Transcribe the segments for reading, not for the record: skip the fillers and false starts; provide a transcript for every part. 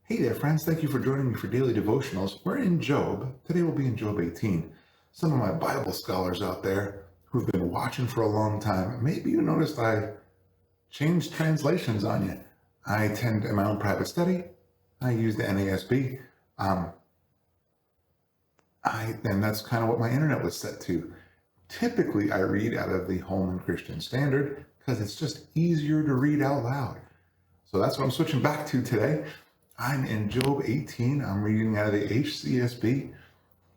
Hey there, friends. Thank you for joining me for daily devotionals. We're in Job. Today we'll be in Job 18. Some of my Bible scholars out there who've been watching for a long time, maybe you noticed I changed translations on you. I tend, in my own private study, I use the NASB. Um, and that's kind of what my internet was set to. Typically, I read out of the Holman Christian Standard because it's just easier to read out loud. So that's what I'm switching back to today. I'm in Job 18. I'm reading out of the HCSB.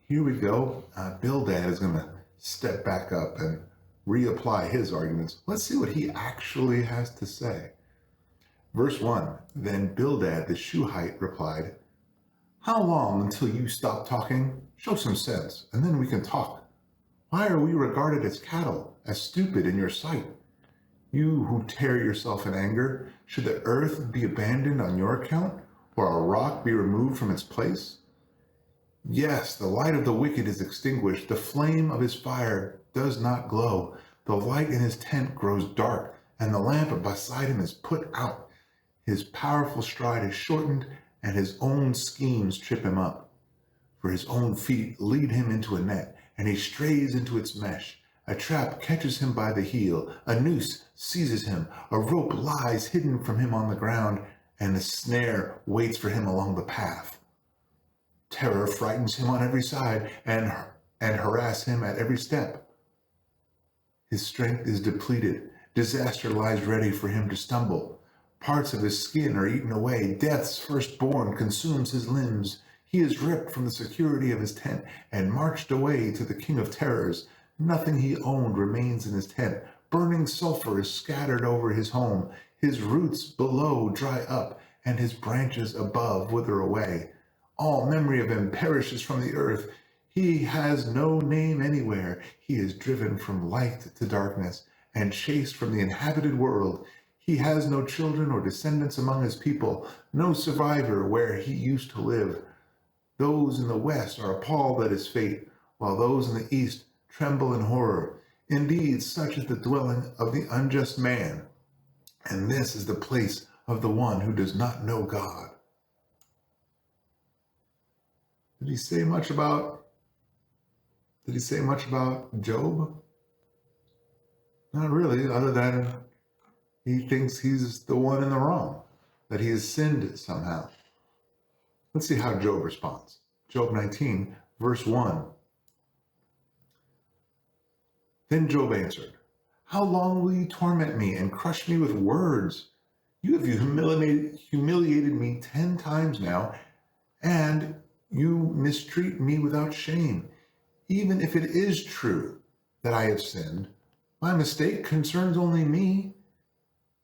Here we go. Bildad is going to step back up and reapply his arguments. Let's see what he actually has to say. Verse 1. Then Bildad the Shuhite replied, "How long until you stop talking? Show some sense, and then we can talk. Why are we regarded as cattle, as stupid in your sight? You who tear yourself in anger, should the earth be abandoned on your account, or a rock be removed from its place? Yes, the light of the wicked is extinguished, the flame of his fire does not glow, the light in his tent grows dark, and the lamp beside him is put out. His powerful stride is shortened, and his own schemes trip him up. For his own feet lead him into a net, and he strays into its mesh. A trap catches him by the heel, a noose seizes him, a rope lies hidden from him on the ground, and a snare waits for him along the path. Terror frightens him on every side and harass him at every step. His strength is depleted. Disaster lies ready for him to stumble. Parts of his skin are eaten away. Death's firstborn consumes his limbs. He is ripped from the security of his tent and marched away to the king of terrors. Nothing he owned remains in his tent. Burning sulfur is scattered over his home. His roots below dry up, and his branches above wither away. All memory of him perishes from the earth. He has no name anywhere. He is driven from light to darkness and chased from the inhabited world. He has no children or descendants among his people, no survivor where he used to live. Those in the west are appalled at his fate, while those in the east tremble in horror. Indeed, such is the dwelling of the unjust man, and this is the place of the one who does not know God." Did he say much about Job? Not really, other than he thinks he's the one in the wrong, that he has sinned somehow. Let's see how Job responds. Job 19, verse 1. Then Job answered, "How long will you torment me and crush me with words? You have humiliated me 10 times now, and you mistreat me without shame. Even if it is true that I have sinned, my mistake concerns only me.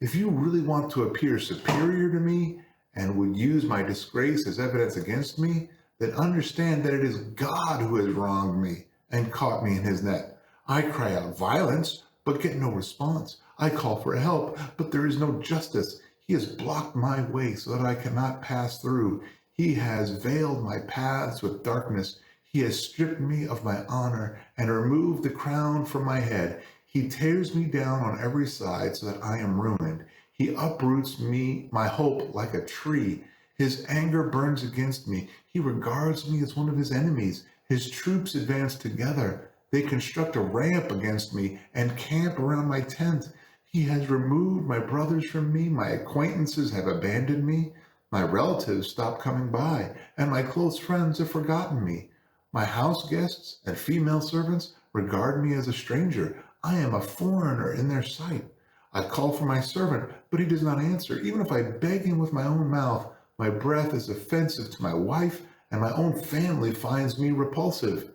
If you really want to appear superior to me and would use my disgrace as evidence against me, then understand that it is God who has wronged me and caught me in his net. I cry out violence, but get no response. I call for help, but there is no justice. He has blocked my way so that I cannot pass through. He has veiled my paths with darkness. He has stripped me of my honor and removed the crown from my head. He tears me down on every side so that I am ruined. He uproots me, my hope, like a tree. His anger burns against me. He regards me as one of his enemies. His troops advance together. They construct a ramp against me and camp around my tent. He has removed my brothers from me. My acquaintances have abandoned me. My relatives stop coming by, and my close friends have forgotten me. My house guests and female servants regard me as a stranger. I am a foreigner in their sight. I call for my servant, but he does not answer. Even if I beg him with my own mouth, my breath is offensive to my wife, and my own family finds me repulsive.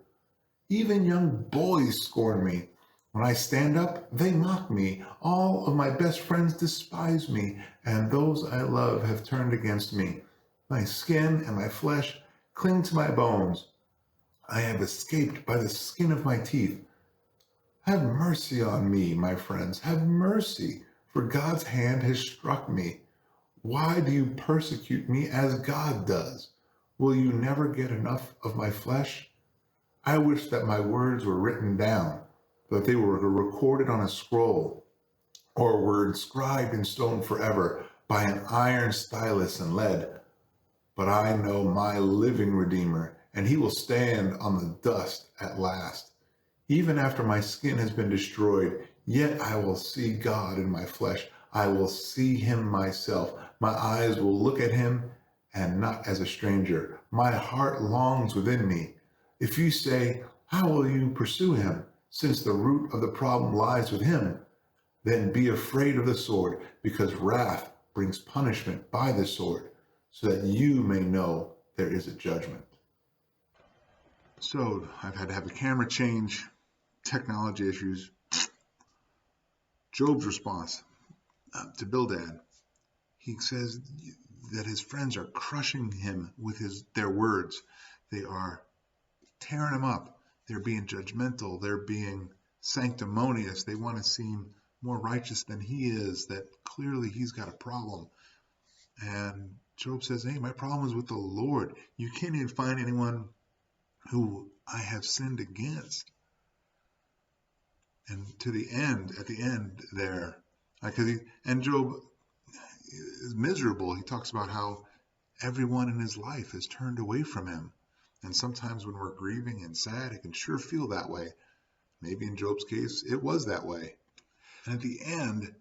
Even young boys scorn me. When I stand up, they mock me. All of my best friends despise me, and those I love have turned against me. My skin and my flesh cling to my bones. I have escaped by the skin of my teeth. Have mercy on me, my friends, have mercy, for God's hand has struck me. Why do you persecute me as God does? Will you never get enough of my flesh? I wish that my words were written down, that they were recorded on a scroll, or were inscribed in stone forever by an iron stylus and lead. but I know my living Redeemer, and he will stand on the dust at last. Even after my skin has been destroyed, yet I will see God in my flesh. I will see him myself. My eyes will look at him, and not as a stranger. My heart longs within me. If you say, how will you pursue him, since the root of the problem lies with him? Then be afraid of the sword, because wrath brings punishment by the sword, so that you may know there is a judgment. So I've had to have the camera change, technology issues. Job's response to Bildad, he says that his friends are crushing him with their words. They are tearing him up. They're being judgmental. They're being sanctimonious. They want to seem more righteous than he is, that clearly he's got a problem. And Job says, hey, my problem is with the Lord. You can't even find anyone who I have sinned against. And at the end there, and Job is miserable. He talks about how everyone in his life has turned away from him. And sometimes when we're grieving and sad, it can sure feel that way. Maybe in Job's case, it was that way. And at the end,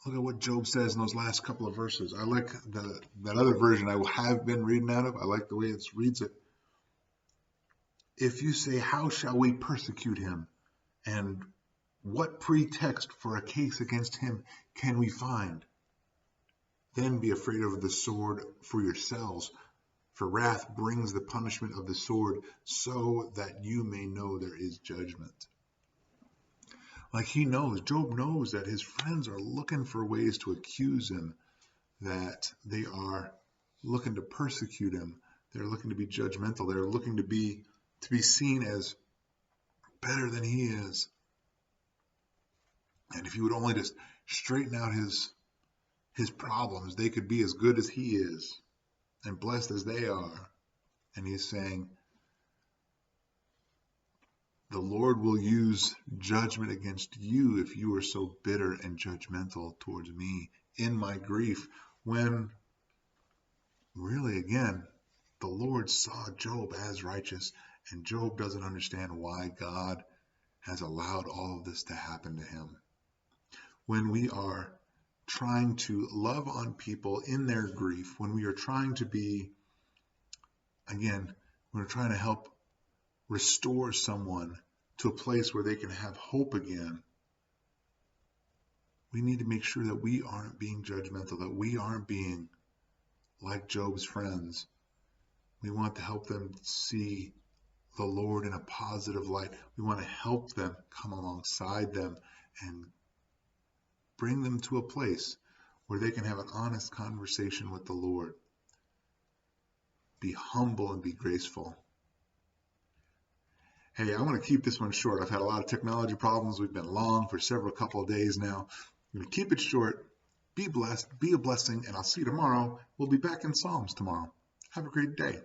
look at what Job says in those last couple of verses. I like that other version I have been reading out of. I like the way it reads it. If you say, how shall we persecute him? And what pretext for a case against him can we find? Then be afraid of the sword for yourselves, for wrath brings the punishment of the sword, so that you may know there is judgment. Like Job knows that his friends are looking for ways to accuse him, that they are looking to persecute him. They're looking to be judgmental. They're looking to be seen as better than he is. And if he would only just straighten out his problems, they could be as good as he is and blessed as they are. And he's saying, the Lord will use judgment against you if you are so bitter and judgmental towards me in my grief, when really, again, the Lord saw Job as righteous, and Job doesn't understand why God has allowed all of this to happen to him. When we are trying to love on people in their grief, when we are trying to we're trying to help restore someone to a place where they can have hope again, we need to make sure that we aren't being judgmental, that we aren't being like Job's friends. We want to help them see the Lord in a positive light. We want to help them, come alongside them, and bring them to a place where they can have an honest conversation with the Lord. Be humble and be graceful. Hey, I want to keep this one short. I've had a lot of technology problems. We've been long for couple of days now. I'm going to keep it short. Be blessed, be a blessing, and I'll see you tomorrow. We'll be back in Psalms tomorrow. Have a great day.